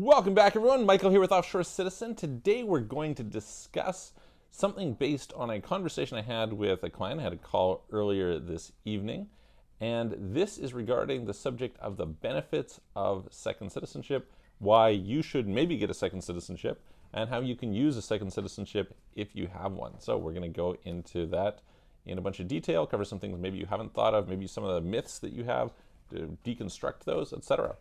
Welcome back, everyone. Michael here with Offshore Citizen. Today we're going to discuss something based on a conversation I had with a client. I had a call earlier this evening, and this is regarding the subject of the benefits of second citizenship, why you should maybe get a second citizenship, and how you can use a second citizenship if you have one. So we're going to go into that in a bunch of detail, cover some things maybe you haven't thought of, maybe some of the myths that you have, to deconstruct those, etc.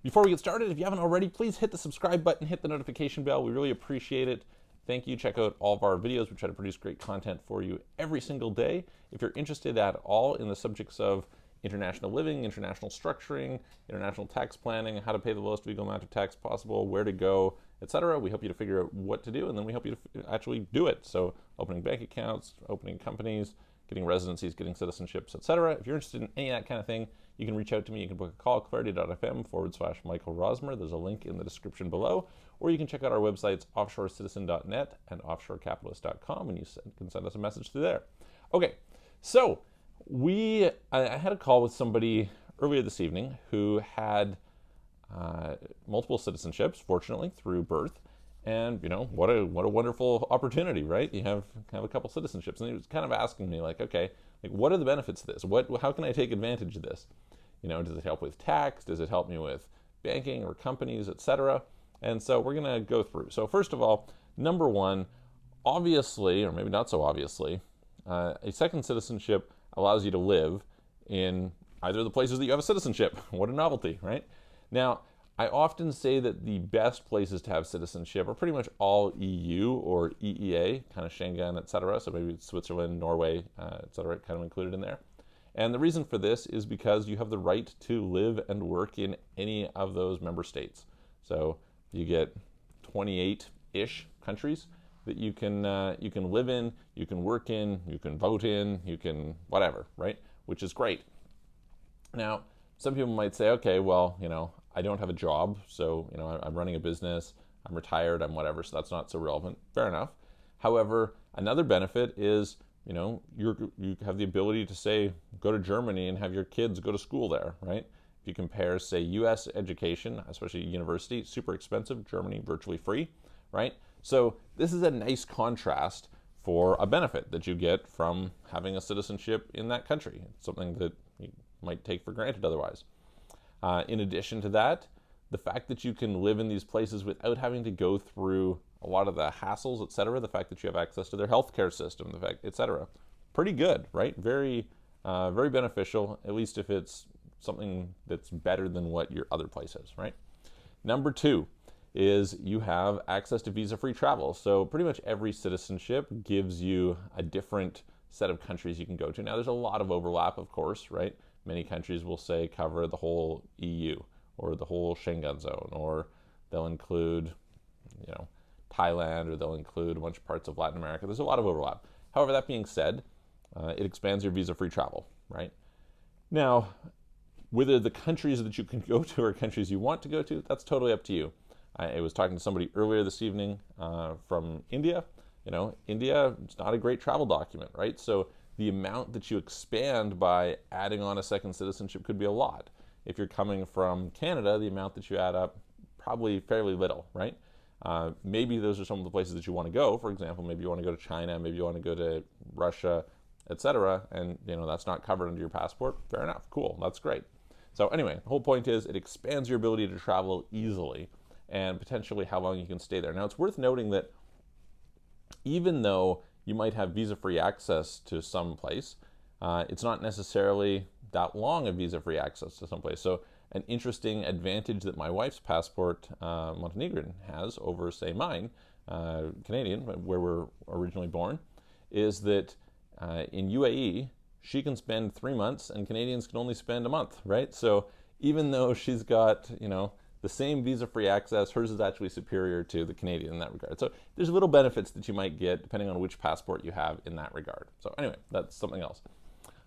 Before we get started, if you haven't already, please hit the subscribe button, hit the notification bell. We really appreciate it. Thank you. Check out all of our videos. We try to produce great content for you every single day. If you're interested at all in the subjects of international living, international structuring, international tax planning, how to pay the lowest legal amount of tax possible, where to go, etc., we help you to figure out what to do, and then we help you to actually do it. So opening bank accounts, opening companies, getting residencies, getting citizenships, etc. If you're interested in any of that kind of thing, you can reach out to me. You can book a call, clarity.fm/Michael Rosmer. There's a link in the description below. Or you can check out our websites, offshorecitizen.net and offshorecapitalist.com, and you can send us a message through there. Okay, so I had a call with somebody earlier this evening who had multiple citizenships, fortunately, through birth. And what a wonderful opportunity, right? You have a couple citizenships, and he was kind of asking me, like, okay, like, what are the benefits of this? How can I take advantage of this? Does it help with tax? Does it help me with banking or companies, etc.? And so we're gonna go through. So first of all, number one, obviously, or maybe not so obviously, a second citizenship allows you to live in either of the places that you have a citizenship. What a novelty, right? Now, I often say that the best places to have citizenship are pretty much all EU or EEA, kind of Schengen, etc. So maybe Switzerland, Norway, etc., kind of included in there. And the reason for this is because you have the right to live and work in any of those member states. So you get 28-ish countries that you can live in, you can work in, you can vote in, you can whatever, right? Which is great. Now, some people might say, okay, well, I don't have a job, so I'm running a business, I'm retired, I'm whatever, so that's not so relevant. Fair enough. However, another benefit is you have the ability to, say, go to Germany and have your kids go to school there, right? If you compare, say, U.S. education, especially university, super expensive, Germany virtually free, right? So this is a nice contrast for a benefit that you get from having a citizenship in that country. It's something that you might take for granted otherwise. In addition to that, the fact that you can live in these places without having to go through a lot of the hassles, etc., the fact that you have access to their healthcare system, the fact, etc., pretty good, right? Very, very beneficial, at least if it's something that's better than what your other place is, right? Number two is you have access to visa-free travel. So pretty much every citizenship gives you a different set of countries you can go to. Now, there's a lot of overlap, of course, right? Many countries will say cover the whole EU or the whole Schengen zone, or they'll include, Thailand, or they'll include a bunch of parts of Latin America. There's a lot of overlap. However, that being said, it expands your visa-free travel, right? Now, whether the countries that you can go to are countries you want to go to, that's totally up to you. I was talking to somebody earlier this evening from India. India is not a great travel document, right? So the amount that you expand by adding on a second citizenship could be a lot. If you're coming from Canada, the amount that you add up, probably fairly little, right? Maybe those are some of the places that you want to go. For example, maybe you want to go to China, maybe you want to go to Russia, etc., and that's not covered under your passport. Fair enough, cool, that's great. So anyway, the whole point is it expands your ability to travel easily and potentially how long you can stay there. Now, it's worth noting that even though you might have visa-free access to some place, it's not necessarily that long of visa-free access to some place. So an interesting advantage that my wife's passport, Montenegrin, has over, say, mine, Canadian, where we're originally born, is that in UAE, she can spend 3 months and Canadians can only spend a month, right? So even though she's got, the same visa-free access, hers is actually superior to the Canadian in that regard. So there's little benefits that you might get depending on which passport you have in that regard. So anyway, that's something else.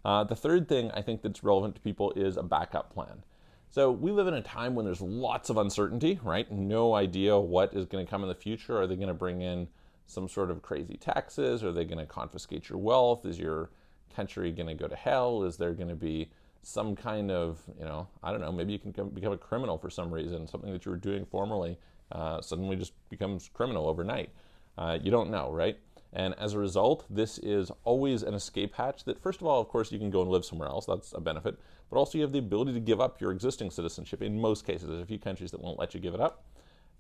The third thing I think that's relevant to people is a backup plan. So we live in a time when there's lots of uncertainty, right? No idea what is going to come in the future. Are they going to bring in some sort of crazy taxes? Are they going to confiscate your wealth? Is your country going to go to hell? Is there going to be some kind of, I don't know, maybe you can become a criminal for some reason. Something that you were doing formerly suddenly just becomes criminal overnight. You don't know, right? And as a result, this is always an escape hatch that, first of all, of course, you can go and live somewhere else. That's a benefit. But also you have the ability to give up your existing citizenship in most cases. There's a few countries that won't let you give it up.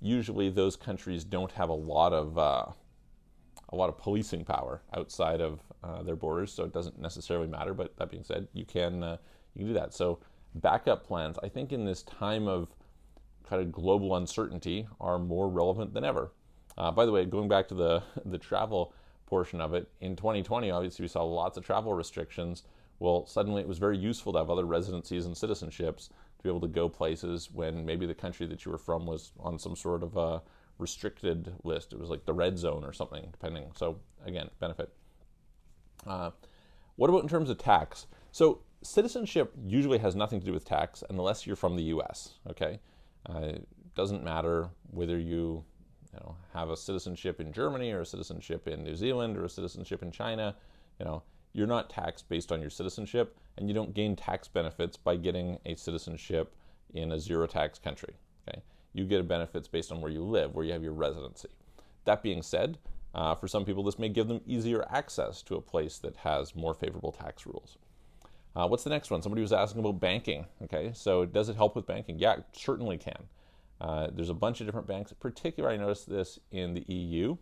Usually those countries don't have a lot of policing power outside of their borders, so it doesn't necessarily matter. But that being said, you can do that. So backup plans, I think in this time of kind of global uncertainty, are more relevant than ever. By the way, going back to the travel portion of it, in 2020, obviously we saw lots of travel restrictions. Well, suddenly it was very useful to have other residencies and citizenships to be able to go places when maybe the country that you were from was on some sort of a restricted list. It was like the red zone or something, depending. So again, benefit. What about in terms of tax? So citizenship usually has nothing to do with tax unless you're from the U.S., okay? It doesn't matter whether you have a citizenship in Germany or a citizenship in New Zealand or a citizenship in China. You're not taxed based on your citizenship, and you don't gain tax benefits by getting a citizenship in a zero tax country. Okay, you get benefits based on where you live, where you have your residency. That being said, for some people, this may give them easier access to a place that has more favorable tax rules. What's the next one? Somebody was asking about banking. Okay, so does it help with banking? Yeah, it certainly can. There's a bunch of different banks. In particular, I noticed this in the EU,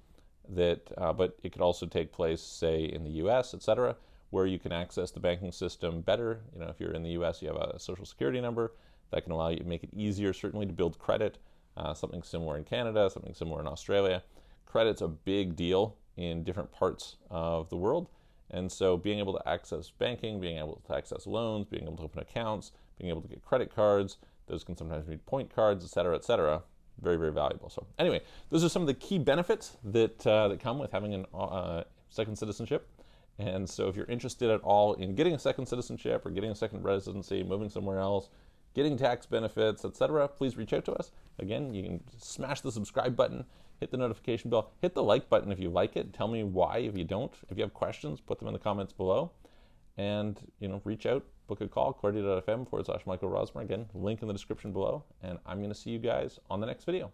but it could also take place, say, in the US, etc., where you can access the banking system better. If you're in the US, you have a social security number that can allow you to make it easier, certainly, to build credit. Something similar in Canada, something similar in Australia. Credit's a big deal in different parts of the world. And so being able to access banking, being able to access loans, being able to open accounts, being able to get credit cards, those can sometimes be point cards, et cetera, very, very valuable. So anyway, those are some of the key benefits that come with having a second citizenship. And so if you're interested at all in getting a second citizenship or getting a second residency, moving somewhere else, getting tax benefits, etc., please reach out to us. Again, you can smash the subscribe button, hit the notification bell, hit the like button if you like it. Tell me why if you don't. If you have questions, put them in the comments below. And, reach out, book a call, clarity.fm/Michael Rosmer. Again, link in the description below. And I'm going to see you guys on the next video.